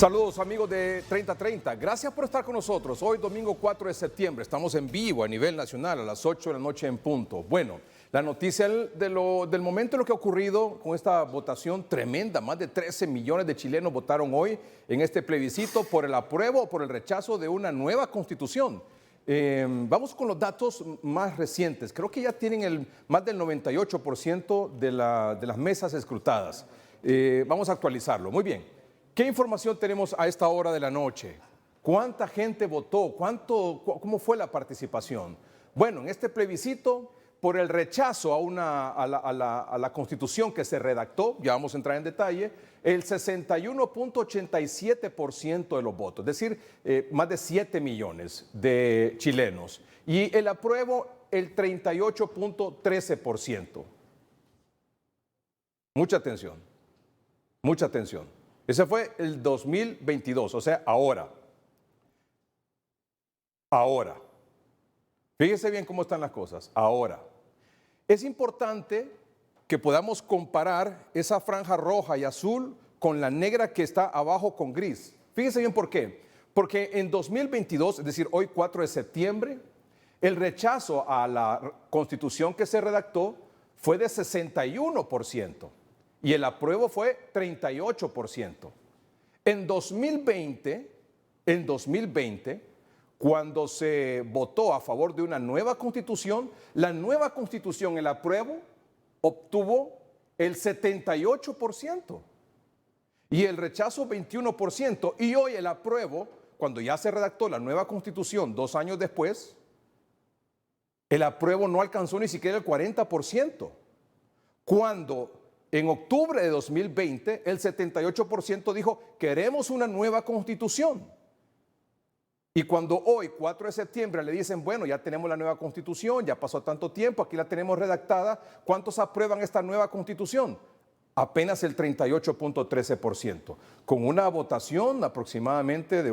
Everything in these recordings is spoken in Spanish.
Saludos amigos de 3030, gracias por estar con nosotros. Hoy domingo 4 de septiembre, estamos en vivo a nivel nacional a las 8 de la noche en punto. Bueno, la noticia del momento de lo que ha ocurrido con esta votación tremenda, más de 13 millones de chilenos votaron hoy en este plebiscito por el apruebo o por el rechazo de una nueva constitución. Vamos con los datos más recientes, creo que ya tienen más del 98% de las mesas escrutadas. Vamos a actualizarlo, muy bien. ¿Qué información tenemos a esta hora de la noche? ¿Cuánta gente votó? ¿Cómo fue la participación? Bueno, en este plebiscito, por el rechazo a la constitución que se redactó, ya vamos a entrar en detalle, el 61.87% de los votos, es decir, más de 7 millones de chilenos. Y el apruebo, el 38.13%. Mucha atención, mucha atención. Ese fue el 2022, o sea, ahora. Ahora. Fíjense bien cómo están las cosas, ahora. Es importante que podamos comparar esa franja roja y azul con la negra que está abajo con gris. Fíjense bien por qué. Porque en 2022, es decir, hoy 4 de septiembre, el rechazo a la constitución que se redactó fue de 61%. Y el apruebo fue 38%. En 2020, cuando se votó a favor de una nueva constitución, la nueva constitución, el apruebo, obtuvo el 78% y el rechazo 21%. Y hoy el apruebo, cuando ya se redactó la nueva constitución 2 años después, el apruebo no alcanzó ni siquiera el 40%. Cuando en octubre de 2020, el 78% dijo, queremos una nueva constitución. Y cuando hoy, 4 de septiembre, le dicen, bueno, ya tenemos la nueva constitución, ya pasó tanto tiempo, aquí la tenemos redactada, ¿cuántos aprueban esta nueva constitución? Apenas el 38.13%, con una votación aproximadamente de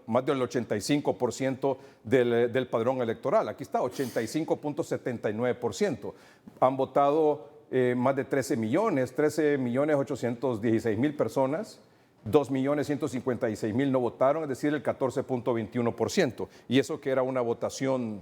más del 85% del padrón electoral. Aquí está, 85.79%. Han votado más de 13.816.000 personas, 2.156.000 no votaron, es decir, el 14.21%. Y eso que era una votación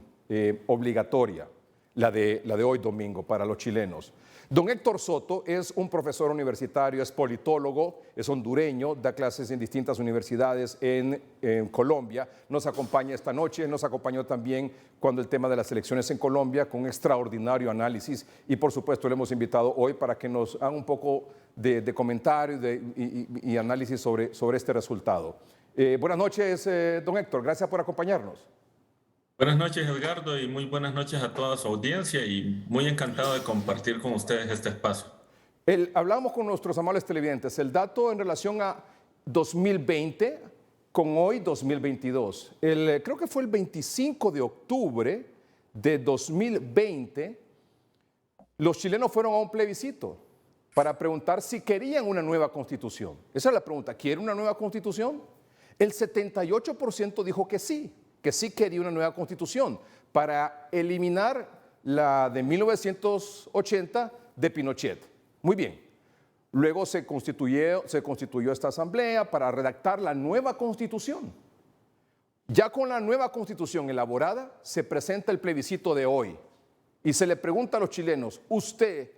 obligatoria, la de hoy domingo para los chilenos. Don Héctor Soto es un profesor universitario, es politólogo, es hondureño, da clases en distintas universidades en Colombia. Nos acompaña esta noche, nos acompañó también cuando el tema de las elecciones en Colombia con un extraordinario análisis y por supuesto le hemos invitado hoy para que nos haga un poco de comentario y análisis sobre este resultado. Buenas noches, don Héctor, gracias por acompañarnos. Buenas noches, Edgardo, y muy buenas noches a toda su audiencia y muy encantado de compartir con ustedes este espacio. Hablamos con nuestros amables televidentes, el dato en relación a 2020 con hoy 2022. Creo que fue el 25 de octubre de 2020, los chilenos fueron a un plebiscito para preguntar si querían una nueva constitución. Esa es la pregunta, ¿quiere una nueva constitución? El 78% dijo que sí quería una nueva constitución para eliminar la de 1980 de Pinochet. Muy bien. Luego se constituyó esta asamblea para redactar la nueva constitución. Ya con la nueva constitución elaborada, se presenta el plebiscito de hoy y se le pregunta a los chilenos, ¿usted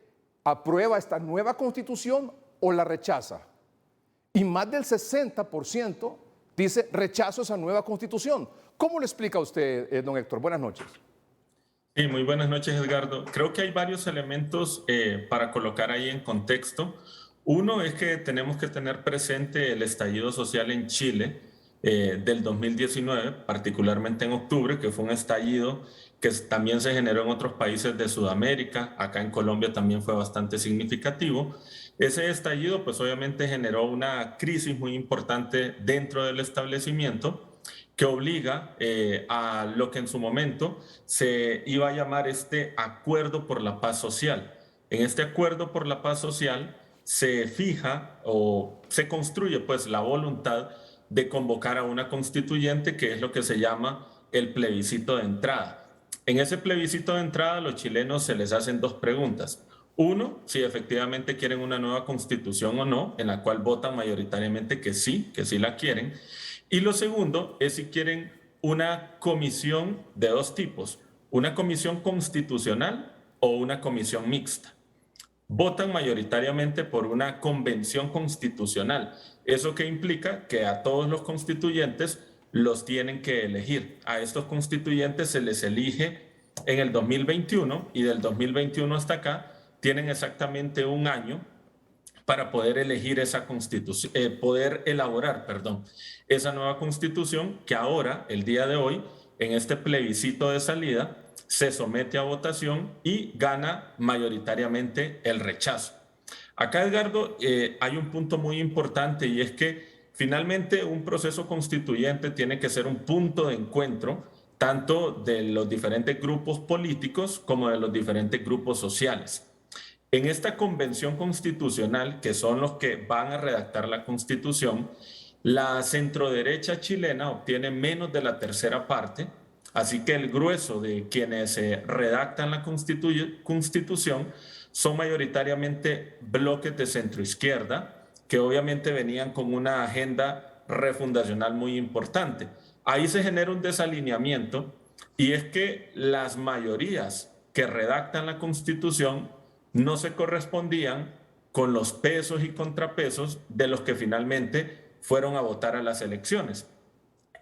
aprueba esta nueva constitución o la rechaza? Y más del 60% dice rechazo esa nueva constitución. ¿Cómo lo explica usted, don Héctor? Buenas noches. Sí, muy buenas noches, Edgardo. Creo que hay varios elementos para colocar ahí en contexto. Uno es que tenemos que tener presente el estallido social en Chile del 2019, particularmente en octubre, que fue un estallido que también se generó en otros países de Sudamérica. Acá en Colombia también fue bastante significativo. Ese estallido, pues obviamente generó una crisis muy importante dentro del establecimiento que obliga a lo que en su momento se iba a llamar este Acuerdo por la Paz Social. En este Acuerdo por la Paz Social se fija o se construye pues la voluntad de convocar a una constituyente, que es lo que se llama el plebiscito de entrada. En ese plebiscito de entrada, a los chilenos se les hacen 2 preguntas. Uno, si efectivamente quieren una nueva constitución o no, en la cual votan mayoritariamente que sí la quieren. Y lo segundo es si quieren una comisión de dos tipos, una comisión constitucional o una comisión mixta. Votan mayoritariamente por una convención constitucional. ¿Eso qué implica? Que a todos los constituyentes los tienen que elegir. A estos constituyentes se les elige en el 2021 y del 2021 hasta acá tienen exactamente un año para poder elegir esa constitución, poder elaborar, perdón, esa nueva constitución que ahora, el día de hoy, en este plebiscito de salida, se somete a votación y gana mayoritariamente el rechazo. Acá, Edgardo, hay un punto muy importante y es que finalmente un proceso constituyente tiene que ser un punto de encuentro tanto de los diferentes grupos políticos como de los diferentes grupos sociales. En esta convención constitucional, que son los que van a redactar la constitución, la centroderecha chilena obtiene menos de la tercera parte, así que el grueso de quienes redactan la constitución son mayoritariamente bloques de centroizquierda, que obviamente venían con una agenda refundacional muy importante. Ahí se genera un desalineamiento y es que las mayorías que redactan la constitución no se correspondían con los pesos y contrapesos de los que finalmente fueron a votar a las elecciones.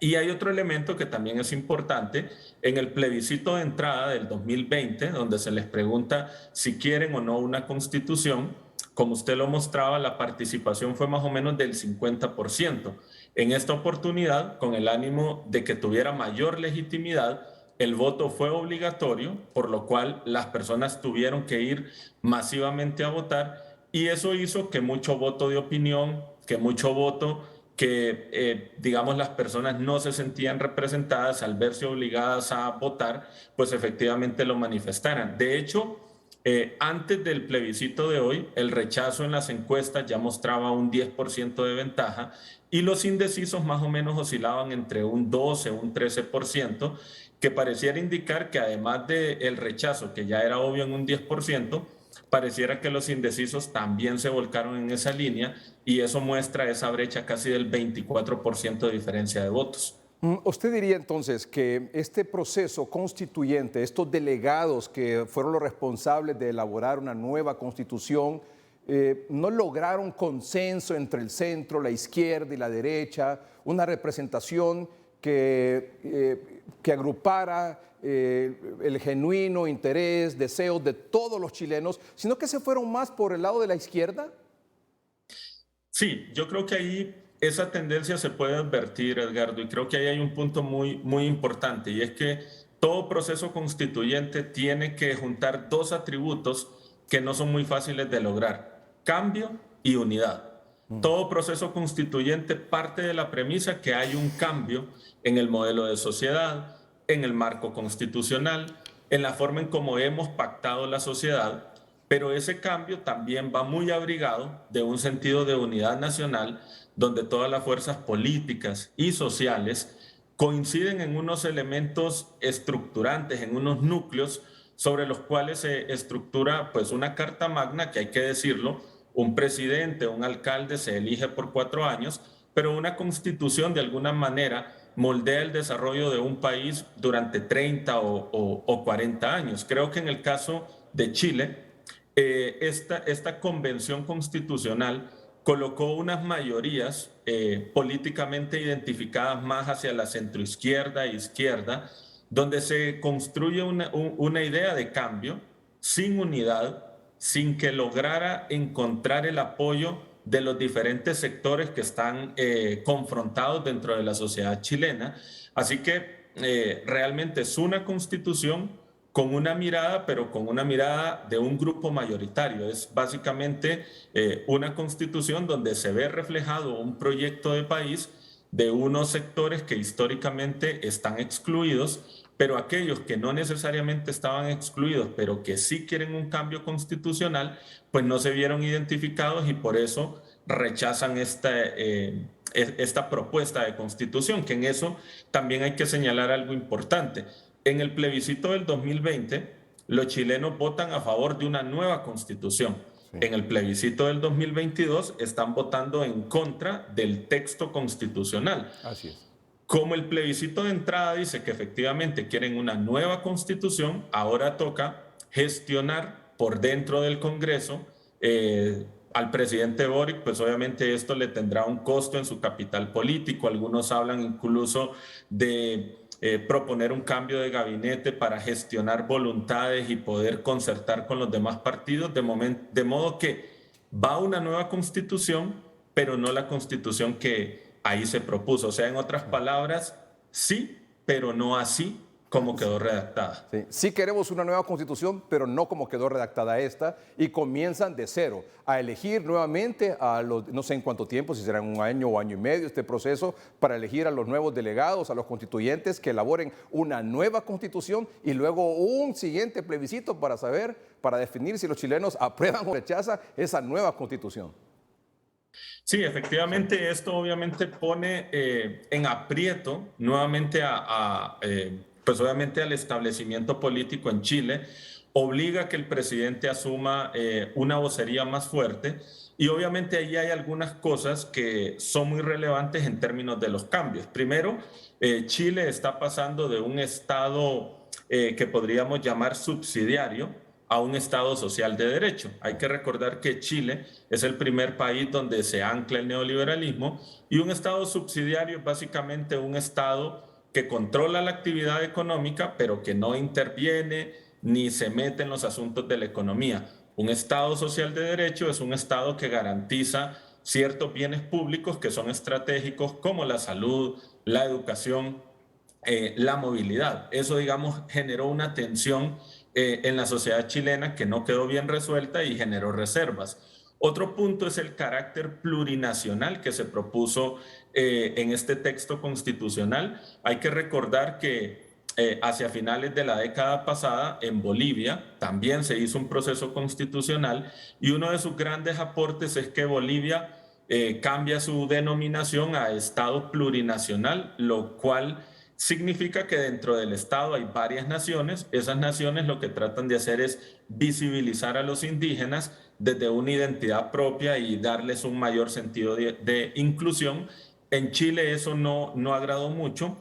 Y hay otro elemento que también es importante. En el plebiscito de entrada del 2020, donde se les pregunta si quieren o no una constitución, como usted lo mostraba, la participación fue más o menos del 50%. En esta oportunidad, con el ánimo de que tuviera mayor legitimidad, el voto fue obligatorio, por lo cual las personas tuvieron que ir masivamente a votar y eso hizo que mucho voto de opinión, que mucho voto que, digamos, las personas no se sentían representadas al verse obligadas a votar, pues efectivamente lo manifestaran. De hecho, antes del plebiscito de hoy, el rechazo en las encuestas ya mostraba un 10% de ventaja y los indecisos más o menos oscilaban entre un 12, un 13%, que pareciera indicar que además del rechazo, que ya era obvio en un 10%, pareciera que los indecisos también se volcaron en esa línea y eso muestra esa brecha casi del 24% de diferencia de votos. ¿Usted diría entonces que este proceso constituyente, estos delegados que fueron los responsables de elaborar una nueva constitución, no lograron consenso entre el centro, la izquierda y la derecha, una representación que agrupara el genuino interés, deseos de todos los chilenos, sino que se fueron más por el lado de la izquierda? Sí, yo creo que ahí esa tendencia se puede advertir, Edgardo, y creo que ahí hay un punto muy importante, y es que todo proceso constituyente tiene que juntar dos atributos que no son muy fáciles de lograr: cambio y unidad. Todo proceso constituyente parte de la premisa que hay un cambio en el modelo de sociedad, en el marco constitucional, en la forma en cómo hemos pactado la sociedad, pero ese cambio también va muy abrigado de un sentido de unidad nacional, donde todas las fuerzas políticas y sociales coinciden en unos elementos estructurantes, en unos núcleos sobre los cuales se estructura pues una carta magna, que hay que decirlo, un presidente, un alcalde se elige por 4 años, pero una constitución de alguna manera moldea el desarrollo de un país durante 30 o 40 años. Creo que en el caso de Chile, esta convención constitucional colocó unas mayorías políticamente identificadas más hacia la centroizquierda e izquierda, donde se construye una idea de cambio sin unidad, sin que lograra encontrar el apoyo de los diferentes sectores que están confrontados dentro de la sociedad chilena. Así que realmente es una constitución con una mirada, pero con una mirada de un grupo mayoritario. Es básicamente una constitución donde se ve reflejado un proyecto de país de unos sectores que históricamente están excluidos, pero aquellos que no necesariamente estaban excluidos, pero que sí quieren un cambio constitucional, pues no se vieron identificados y por eso rechazan esta propuesta de constitución, que en eso también hay que señalar algo importante. En el plebiscito del 2020, los chilenos votan a favor de una nueva constitución. Sí. En el plebiscito del 2022 están votando en contra del texto constitucional. Así es. Como el plebiscito de entrada dice que efectivamente quieren una nueva constitución, ahora toca gestionar por dentro del Congreso al presidente Boric, pues obviamente esto le tendrá un costo en su capital político. Algunos hablan incluso de proponer un cambio de gabinete para gestionar voluntades y poder concertar con los demás partidos, de modo que va una nueva constitución, pero no la constitución que ahí se propuso. O sea, en otras palabras, sí, pero no así como quedó redactada. Sí. Sí queremos una nueva constitución, pero no como quedó redactada esta, y comienzan de cero a elegir nuevamente a los, no sé en cuánto tiempo, si será un año o año y medio este proceso, para elegir a los nuevos delegados, a los constituyentes que elaboren una nueva constitución y luego un siguiente plebiscito para saber, para definir si los chilenos aprueban o rechazan esa nueva constitución. Sí, efectivamente, esto obviamente pone en aprieto nuevamente pues obviamente al establecimiento político en Chile, obliga a que el presidente asuma una vocería más fuerte y obviamente ahí hay algunas cosas que son muy relevantes en términos de los cambios. Primero, Chile está pasando de un estado que podríamos llamar subsidiario a un Estado social de derecho. Hay que recordar que Chile es el primer país donde se ancla el neoliberalismo y un Estado subsidiario es básicamente un Estado que controla la actividad económica, pero que no interviene ni se mete en los asuntos de la economía. Un Estado social de derecho es un Estado que garantiza ciertos bienes públicos que son estratégicos como la salud, la educación, la movilidad. Eso, digamos, generó una tensión en la sociedad chilena que no quedó bien resuelta y generó reservas. Otro punto es el carácter plurinacional que se propuso en este texto constitucional. Hay que recordar que hacia finales de la década pasada en Bolivia también se hizo un proceso constitucional y uno de sus grandes aportes es que Bolivia cambia su denominación a Estado plurinacional, lo cual significa que dentro del Estado hay varias naciones. Esas naciones lo que tratan de hacer es visibilizar a los indígenas desde una identidad propia y darles un mayor sentido de inclusión. En Chile eso no agradó mucho.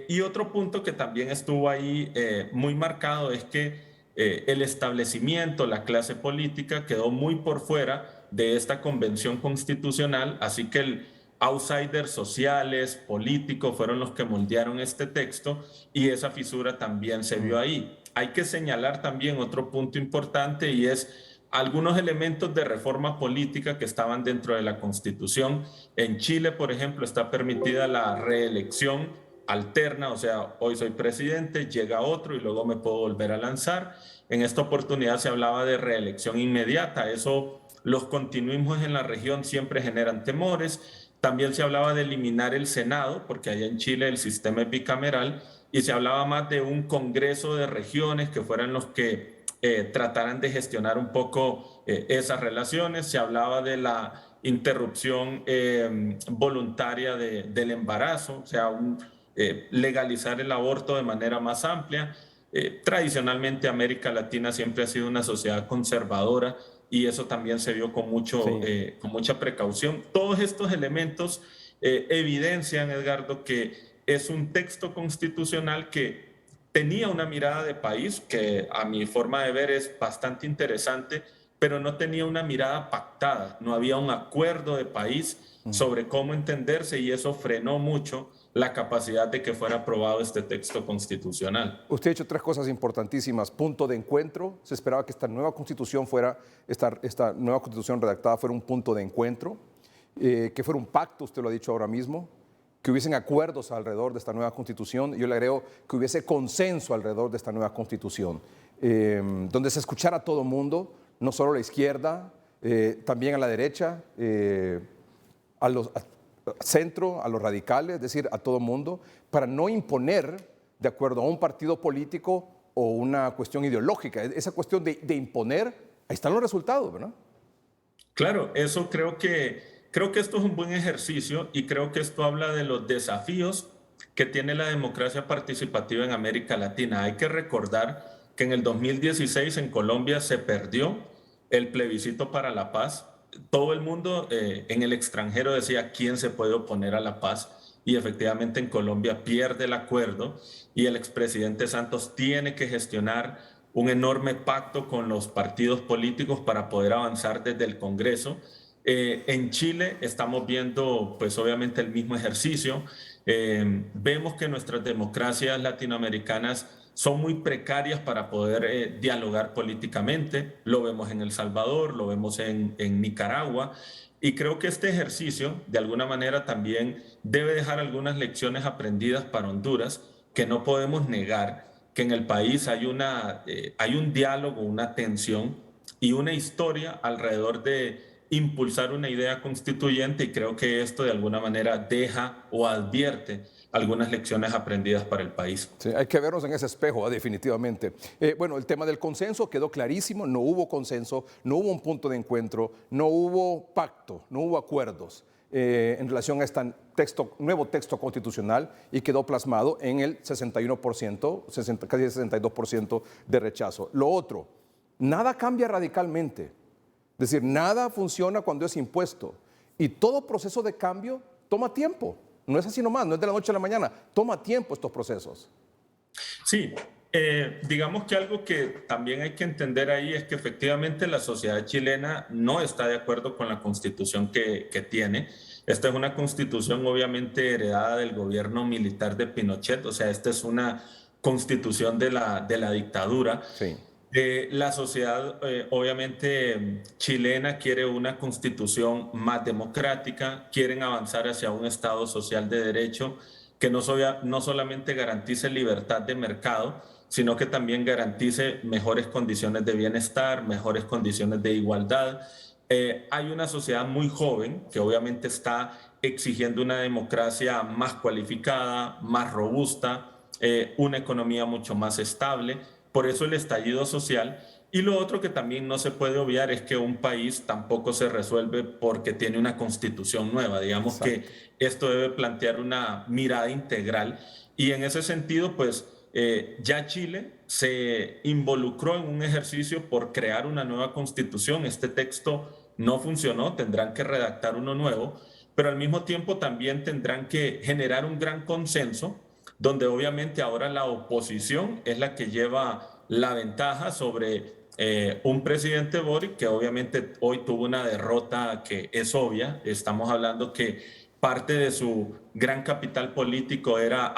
Y otro punto que también estuvo ahí muy marcado es que el establecimiento, la clase política quedó muy por fuera de esta convención constitucional, así que el outsiders sociales, políticos, fueron los que moldearon este texto y esa fisura también se vio ahí. Hay que señalar también otro punto importante y es algunos elementos de reforma política que estaban dentro de la Constitución. En Chile, por ejemplo, está permitida la reelección alterna, o sea, hoy soy presidente, llega otro y luego me puedo volver a lanzar. En esta oportunidad se hablaba de reelección inmediata. Eso, los continuismos en la región siempre generan temores. También se hablaba de eliminar el Senado, porque allá en Chile el sistema es bicameral, y se hablaba más de un congreso de regiones que fueran los que trataran de gestionar un poco esas relaciones. Se hablaba de la interrupción voluntaria del embarazo, o sea, legalizar el aborto de manera más amplia. Tradicionalmente América Latina siempre ha sido una sociedad conservadora y eso también se vio con mucha precaución. Todos estos elementos evidencian, Edgardo, que es un texto constitucional que tenía una mirada de país, que a mi forma de ver es bastante interesante, pero no tenía una mirada pactada, no había un acuerdo de país sobre cómo entenderse y eso frenó mucho la capacidad de que fuera aprobado este texto constitucional. Usted ha dicho tres cosas importantísimas. Punto de encuentro. Se esperaba que esta nueva constitución esta nueva constitución redactada fuera un punto de encuentro, que fuera un pacto, usted lo ha dicho ahora mismo, que hubiesen acuerdos alrededor de esta nueva constitución. Yo le agrego que hubiese consenso alrededor de esta nueva constitución, donde se escuchara a todo mundo, no solo a la izquierda, también a la derecha, centro, a los radicales, es decir, a todo mundo, para no imponer de acuerdo a un partido político o una cuestión ideológica. Esa cuestión de imponer, ahí están los resultados, ¿verdad? Claro, eso creo que esto es un buen ejercicio y creo que esto habla de los desafíos que tiene la democracia participativa en América Latina. Hay que recordar que en el 2016 en Colombia se perdió el plebiscito para la paz. Todo el mundo en el extranjero decía quién se puede oponer a la paz, y efectivamente en Colombia pierde el acuerdo y el expresidente Santos tiene que gestionar un enorme pacto con los partidos políticos para poder avanzar desde el Congreso. En Chile estamos viendo, pues obviamente, el mismo ejercicio. Vemos que nuestras democracias latinoamericanas son muy precarias para poder dialogar políticamente. Lo vemos en El Salvador, lo vemos en Nicaragua. Y creo que este ejercicio, de alguna manera, también debe dejar algunas lecciones aprendidas para Honduras, que no podemos negar que en el país hay un diálogo, una tensión y una historia alrededor de impulsar una idea constituyente, y creo que esto de alguna manera deja o advierte algunas lecciones aprendidas para el país. Sí, hay que vernos en ese espejo, definitivamente. Bueno, el tema del consenso quedó clarísimo, no hubo consenso, no hubo un punto de encuentro, no hubo pacto, no hubo acuerdos en relación a este nuevo texto constitucional, y quedó plasmado en el 61%, casi 62% de rechazo. Lo otro, nada cambia radicalmente. Es decir, nada funciona cuando es impuesto, y todo proceso de cambio toma tiempo. No es así nomás, no es de la noche a la mañana, toma tiempo estos procesos. Sí, digamos que algo que también hay que entender ahí es que efectivamente la sociedad chilena no está de acuerdo con la constitución que tiene. Esta es una constitución obviamente heredada del gobierno militar de Pinochet, o sea, esta es una constitución de la dictadura. Sí. La sociedad, obviamente, chilena quiere una constitución más democrática, quieren avanzar hacia un Estado social de derecho que no solamente garantice libertad de mercado, sino que también garantice mejores condiciones de bienestar, mejores condiciones de igualdad. Hay una sociedad muy joven que obviamente está exigiendo una democracia más cualificada, más robusta, una economía mucho más estable. Por eso el estallido social. Y lo otro que también no se puede obviar es que un país tampoco se resuelve porque tiene una constitución nueva. Digamos Exacto. que esto debe plantear una mirada integral, y en ese sentido, pues ya Chile se involucró en un ejercicio por crear una nueva constitución. Este texto no funcionó, tendrán que redactar uno nuevo, pero al mismo tiempo también tendrán que generar un gran consenso donde obviamente ahora la oposición es la que lleva la ventaja sobre un presidente Boric, que obviamente hoy tuvo una derrota que es obvia. Estamos hablando que parte de su gran capital político era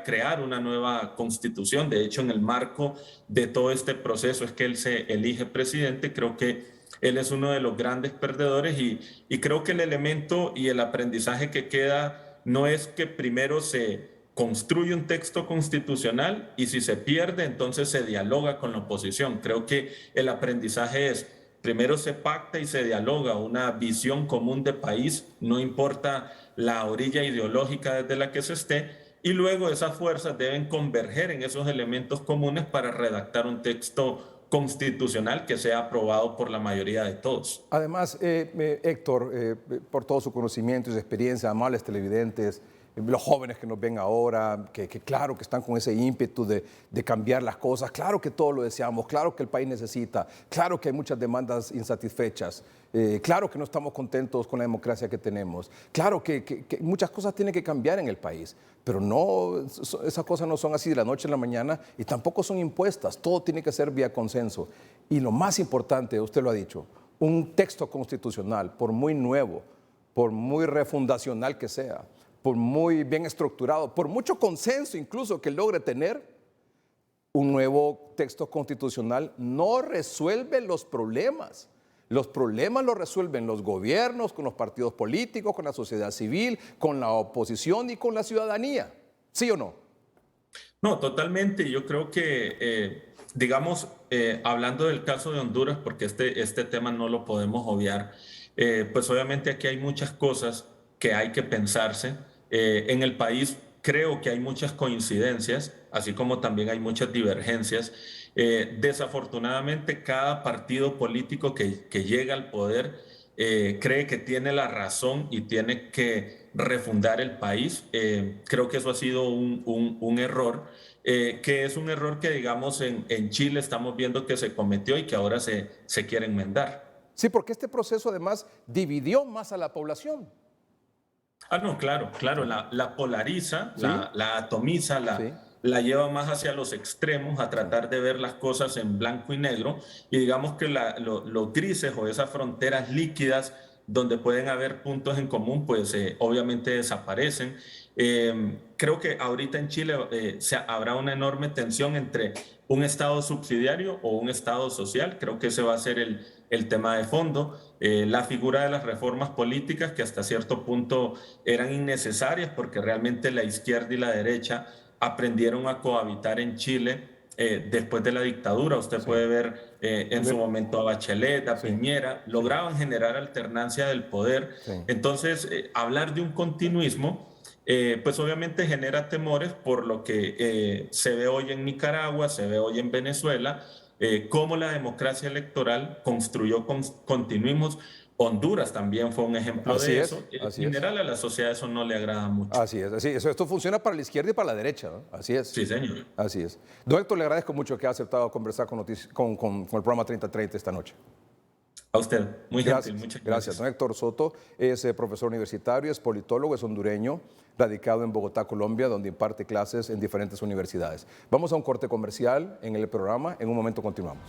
crear una nueva constitución. De hecho, en el marco de todo este proceso es que él se elige presidente. Creo que él es uno de los grandes perdedores, y creo que el elemento y el aprendizaje que queda no es que primero se construye un texto constitucional y si se pierde, entonces se dialoga con la oposición. Creo que el aprendizaje es, primero se pacta y se dialoga una visión común de país, no importa la orilla ideológica desde la que se esté, y luego esas fuerzas deben converger en esos elementos comunes para redactar un texto constitucional que sea aprobado por la mayoría de todos. Además, Héctor, por todo su conocimiento y su experiencia, amables televidentes, los jóvenes que nos ven ahora, que claro que están con ese ímpetu de cambiar las cosas, claro que todos lo deseamos, claro que el país necesita, claro que hay muchas demandas insatisfechas, claro que no estamos contentos con la democracia que tenemos, claro que muchas cosas tienen que cambiar en el país, pero no, esas cosas no son así de la noche a la mañana y tampoco son impuestas, todo tiene que ser vía consenso. Y lo más importante, usted lo ha dicho, un texto constitucional, por muy nuevo, por muy refundacional que sea, por muy bien estructurado, por mucho consenso incluso que logre tener, un nuevo texto constitucional no resuelve los problemas. Los problemas los resuelven los gobiernos, con los partidos políticos, con la sociedad civil, con la oposición y con la ciudadanía. ¿Sí o no? No, totalmente. Yo creo que, digamos, hablando del caso de Honduras, porque este tema no lo podemos obviar, pues obviamente aquí hay muchas cosas que hay que pensarse. En el país creo que hay muchas coincidencias, así como también hay muchas divergencias. Desafortunadamente, cada partido político que llega al poder cree que tiene la razón y tiene que refundar el país. Creo que eso ha sido un error, que es un error que, digamos, en Chile estamos viendo que se cometió y que ahora se quiere enmendar. Sí, porque este proceso además dividió más a la población. Ah, no, claro, claro, la polariza, Sí, la atomiza, sí, la lleva más hacia los extremos, a tratar de ver las cosas en blanco y negro, y digamos que los grises o esas fronteras líquidas donde pueden haber puntos en común, pues obviamente desaparecen. Creo que ahorita en Chile habrá una enorme tensión entre un Estado subsidiario o un Estado social. Creo que ese va a ser el tema de fondo. La figura de las reformas políticas que hasta cierto punto eran innecesarias porque realmente la izquierda y la derecha aprendieron a cohabitar en Chile después de la dictadura. Usted sí. puede ver en su momento a Bachelet, a Sí, Piñera, sí, lograban generar alternancia del poder. sí. Entonces, hablar de un continuismo, pues obviamente genera temores por lo que se ve hoy en Nicaragua, se ve hoy en Venezuela, cómo la democracia electoral construyó continuismos. Honduras también fue un ejemplo Así de es, eso. En así es. general a la sociedad eso no le agrada mucho. Así es, así es. Esto funciona para la izquierda y para la derecha, ¿no? Así es. Sí, señor. Así es. Don Héctor, le agradezco mucho que ha aceptado conversar con el programa 3030 esta noche. A usted, muy gentil, Gracias, muchas gracias. gracias. Don Héctor Soto es profesor universitario, es politólogo, es hondureño, radicado en Bogotá, Colombia, donde imparte clases en diferentes universidades. Vamos a un corte comercial en el programa. En un momento continuamos.